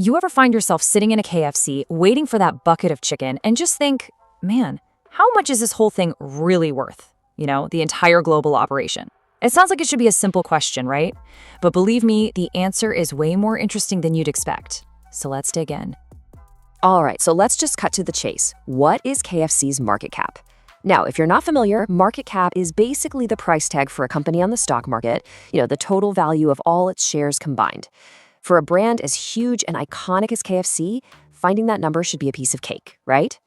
You ever find yourself sitting in a KFC waiting for that bucket of chicken and just think, man, how much is this whole thing really worth? The entire global operation. It sounds like it should be a simple question, right? But believe me, the answer is way more interesting than you'd expect. So let's dig in. All right, so let's just cut to the chase. What is KFC's market cap? Now, if you're not familiar, market cap is basically the price tag for a company on the stock market, the total value of all its shares combined. For a brand as huge and iconic as KFC, finding that number should be a piece of cake, right?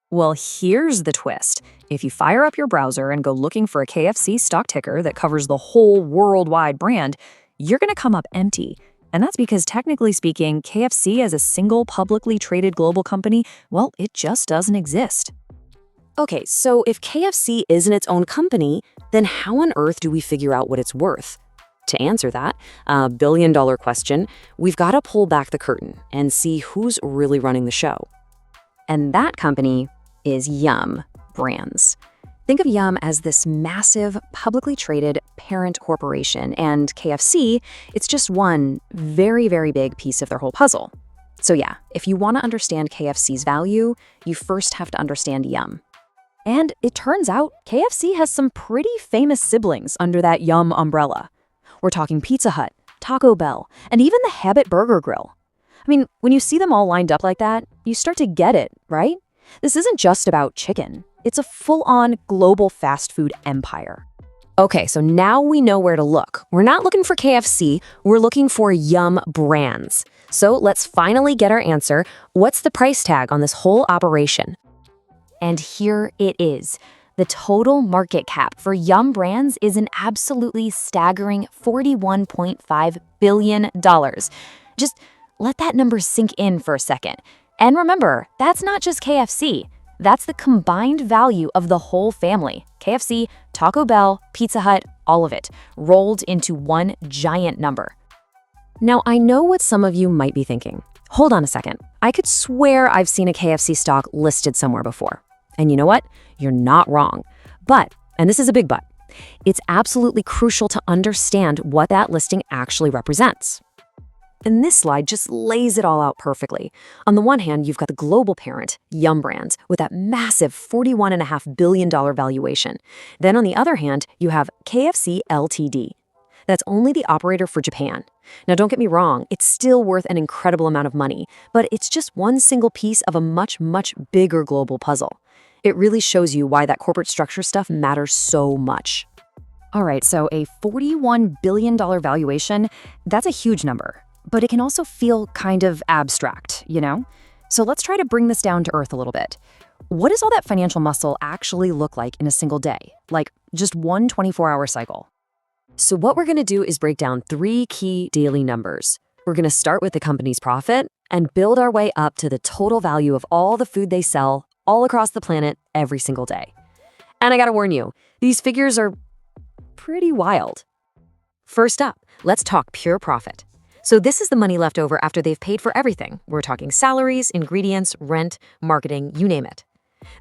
Well, here's the twist. If you fire up your browser and go looking for a KFC stock ticker that covers the whole worldwide brand, you're going to come up empty. And that's because, technically speaking, KFC as a single publicly traded global company, well, it just doesn't exist. Okay, so if KFC isn't its own company, then how on earth do we figure out what it's worth? To answer that billion-dollar question, we've got to pull back the curtain and see who's really running the show. And that company is Yum Brands. Think of Yum as this massive, publicly traded parent corporation, and KFC, it's just one very, very big piece of their whole puzzle. So yeah, if you want to understand KFC's value, you first have to understand Yum. And it turns out KFC has some pretty famous siblings under that Yum umbrella. We're talking Pizza Hut, Taco Bell, and even the Habit Burger Grill. I mean, when you see them all lined up like that, you start to get it, right? This isn't just about chicken. It's a full-on global fast food empire. Okay, so now we know where to look. We're not looking for KFC, we're looking for Yum Brands. So let's finally get our answer. What's the price tag on this whole operation? And here it is. The total market cap for Yum Brands is an absolutely staggering $41.5 billion. Just let that number sink in for a second. And remember, that's not just KFC. That's the combined value of the whole family. KFC, Taco Bell, Pizza Hut, all of it, rolled into one giant number. Now, I know what some of you might be thinking. Hold on a second. I could swear I've seen a KFC stock listed somewhere before. And you know what? You're not wrong. But, and this is a big but, it's absolutely crucial to understand what that listing actually represents. And this slide just lays it all out perfectly. On the one hand, you've got the global parent, Yum Brands, with that massive $41.5 billion valuation. Then on the other hand, you have KFC Ltd. That's only the operator for Japan. Now, don't get me wrong, it's still worth an incredible amount of money, but it's just one single piece of a much, much bigger global puzzle. It really shows you why that corporate structure stuff matters so much. All right, so a $41 billion valuation, that's a huge number. But it can also feel kind of abstract, So let's try to bring this down to earth a little bit. What does all that financial muscle actually look like in a single day? Like just one 24-hour cycle? So what we're going to do is break down 3 key daily numbers. We're going to start with the company's profit and build our way up to the total value of all the food they sell all across the planet every single day. And I got to warn you, these figures are pretty wild. First up, let's talk pure profit. So this is the money left over after they've paid for everything. We're talking salaries, ingredients, rent, marketing, you name it.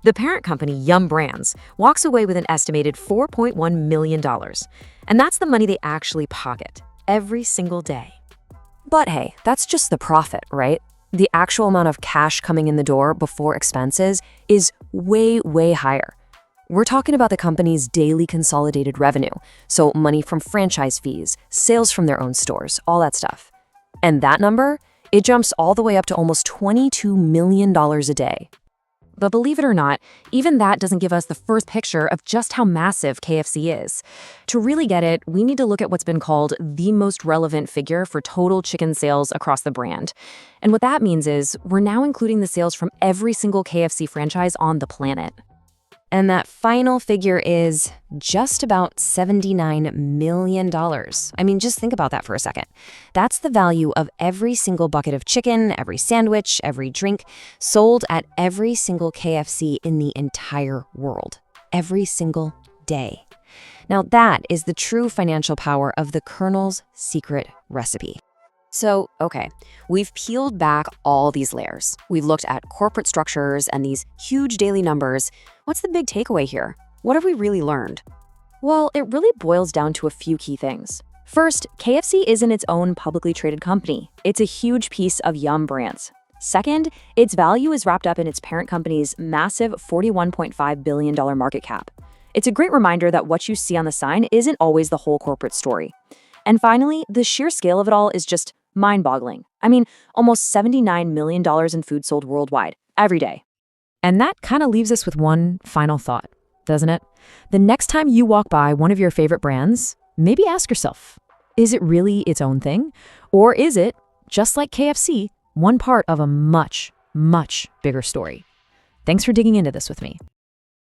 The parent company, Yum Brands, walks away with an estimated $4.1 million. And that's the money they actually pocket every single day. But hey, that's just the profit, right? The actual amount of cash coming in the door before expenses is way, way higher. We're talking about the company's daily consolidated revenue, so money from franchise fees, sales from their own stores, all that stuff. And that number, it jumps all the way up to almost $22 million a day. But believe it or not, even that doesn't give us the first picture of just how massive KFC is. To really get it, we need to look at what's been called the most relevant figure for total chicken sales across the brand. And what that means is we're now including the sales from every single KFC franchise on the planet. And that final figure is just about $79 million. I mean, just think about that for a second. That's the value of every single bucket of chicken, every sandwich, every drink, sold at every single KFC in the entire world, every single day. Now, that is the true financial power of the Colonel's secret recipe. So, okay, we've peeled back all these layers. We've looked at corporate structures and these huge daily numbers. What's the big takeaway here? What have we really learned? Well, it really boils down to a few key things. First, KFC isn't its own publicly traded company. It's a huge piece of Yum Brands. Second, its value is wrapped up in its parent company's massive $41.5 billion market cap. It's a great reminder that what you see on the sign isn't always the whole corporate story. And finally, the sheer scale of it all is just mind-boggling. I mean, almost $79 million in food sold worldwide, every day. And that kind of leaves us with one final thought, doesn't it? The next time you walk by one of your favorite brands, maybe ask yourself, is it really its own thing? Or is it, just like KFC, one part of a much, much bigger story? Thanks for digging into this with me.